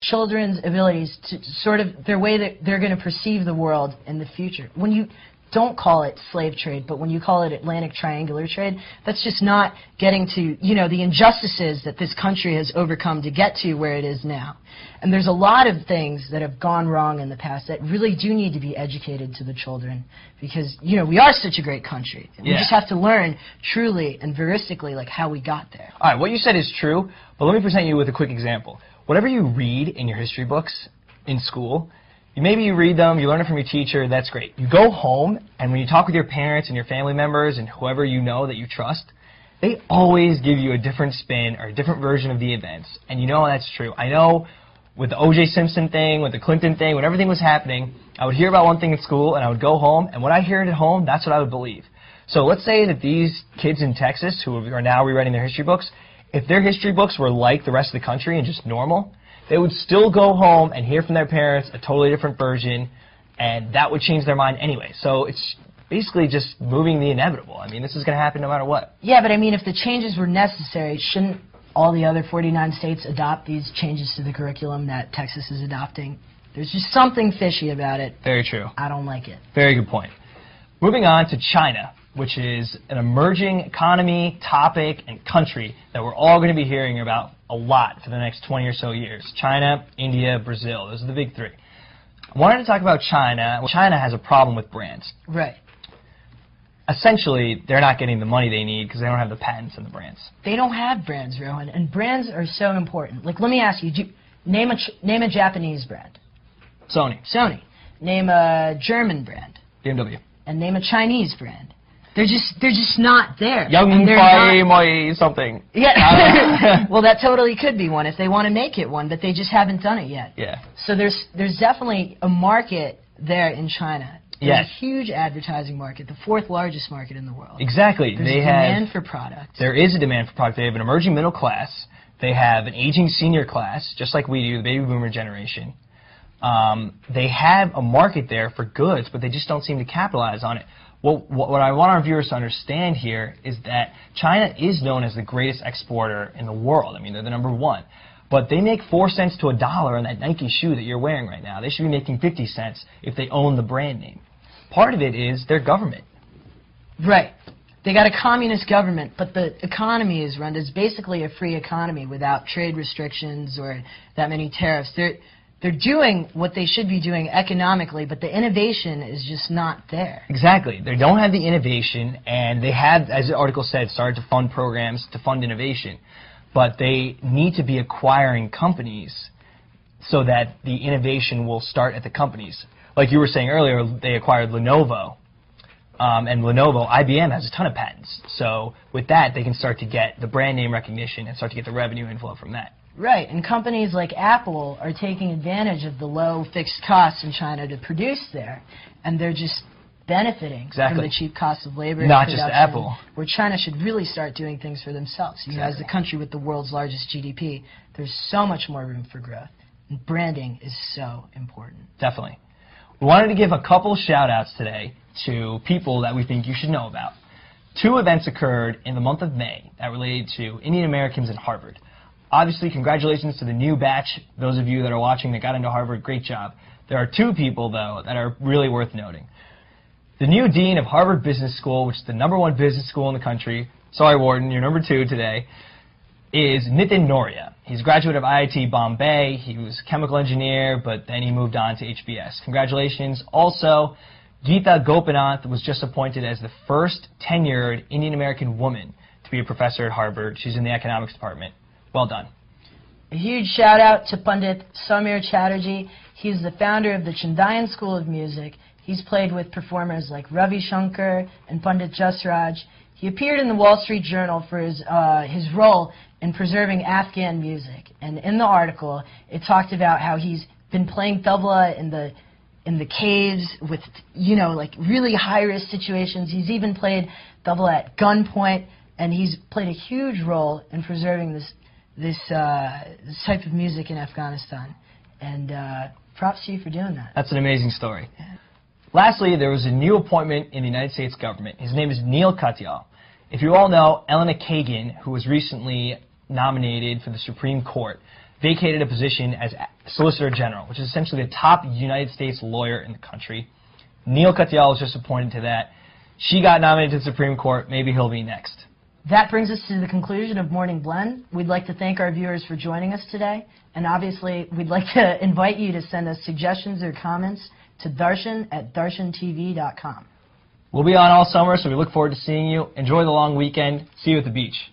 children's abilities to sort of their way that they're going to perceive the world in the future. When you don't call it slave trade, but when you call it Atlantic triangular trade, that's just not getting to, you know, the injustices that this country has overcome to get to where it is now. And there's a lot of things that have gone wrong in the past that really do need to be educated to the children because, you know, we are such a great country. We just have to learn truly and veristically, like, how we got there. All right, what you said is true, but let me present you with a quick example. Whatever you read in your history books in school, maybe you read them, you learn it from your teacher, that's great. You go home, and when you talk with your parents and your family members and whoever you know that you trust, they always give you a different spin or a different version of the events. And you know that's true. I know with the O.J. Simpson thing, with the Clinton thing, when everything was happening, I would hear about one thing in school, and I would go home, and when I hear it at home, that's what I would believe. So let's say that these kids in Texas who are now rewriting their history books, if their history books were like the rest of the country and just normal, they would still go home and hear from their parents a totally different version, and that would change their mind anyway. So it's basically just moving the inevitable. I mean, this is going to happen no matter what. Yeah, but I mean, if the changes were necessary, shouldn't all the other 49 states adopt these changes to the curriculum that Texas is adopting? There's just something fishy about it. Very true. I don't like it. Very good point. Moving on to China, which is an emerging economy, topic, and country that we're all going to be hearing about a lot for the next 20 or so years. China, India, Brazil. Those are the big three. I wanted to talk about China. Well, China has a problem with brands. Right. Essentially, they're not getting the money they need because they don't have the patents and the brands. They don't have brands, Rohan, and brands are so important. Like, let me ask you, name a Japanese brand. Sony. Sony. Name a German brand. BMW. And name a Chinese brand. They're just not there. Young something. Yeah. Well, that totally could be one if they want to make it one, but they just haven't done it yet. Yeah. So there's definitely a market there in China. There's a huge advertising market, the fourth largest market in the world. Exactly. There's demand for product. There is a demand for product. They have an emerging middle class. They have an aging senior class, just like we do, the baby boomer generation. They have a market there for goods, but they just don't seem to capitalize on it. Well, what I want our viewers to understand here is that China is known as the greatest exporter in the world. I mean, they're the #1. But they make 4 cents to $1 on that Nike shoe that you're wearing right now. They should be making 50 cents if they own the brand name. Part of it is their government. Right. They got a communist government, but the economy is run as basically a free economy without trade restrictions or that many tariffs. They're doing what they should be doing economically, but the innovation is just not there. Exactly. They don't have the innovation, and they have, as the article said, started to fund programs to fund innovation. But they need to be acquiring companies so that the innovation will start at the companies. Like you were saying earlier, they acquired Lenovo. And Lenovo, IBM has a ton of patents. So with that, they can start to get the brand name recognition and start to get the revenue inflow from that. Right, and companies like Apple are taking advantage of the low fixed costs in China to produce there, and they're just benefiting from the cheap cost of labor. Not just Apple. Where China should really start doing things for themselves. You know, as the country with the world's largest GDP, there's so much more room for growth, and branding is so important. Definitely. We wanted to give a couple shout-outs today to people that we think you should know about. 2 events occurred in the month of May that related to Indian Americans at Harvard. Obviously, congratulations to the new batch. Those of you that are watching that got into Harvard, great job. There are 2 people, though, that are really worth noting. The new dean of Harvard Business School, which is the #1 business school in the country, sorry, Warden, you're #2 today, is Nitin Noria. He's a graduate of IIT Bombay. He was a chemical engineer, but then he moved on to HBS. Congratulations. Also, Geeta Gopinath was just appointed as the first tenured Indian American woman to be a professor at Harvard. She's in the economics department. Well done. A huge shout out to Pandit Samir Chatterjee. He's the founder of the Chindayan School of Music. He's played with performers like Ravi Shankar and Pandit Jasraj. He appeared in the Wall Street Journal for his role in preserving Afghan music. And in the article, it talked about how he's been playing tabla in the caves with, you know, like really high-risk situations. He's even played tabla at gunpoint, and he's played a huge role in preserving this type of music in Afghanistan. And props to you for doing that. That's an amazing story. Yeah. Lastly, there was a new appointment in the United States government. His name is Neil Katyal. If you all know, Elena Kagan, who was recently nominated for the Supreme Court, vacated a position as Solicitor General, which is essentially the top United States lawyer in the country. Neil Katyal was just appointed to that. She got nominated to the Supreme Court. Maybe he'll be next. That brings us to the conclusion of Morning Blend. We'd like to thank our viewers for joining us today. And obviously, we'd like to invite you to send us suggestions or comments to darshan@darshantv.com. We'll be on all summer, so we look forward to seeing you. Enjoy the long weekend. See you at the beach.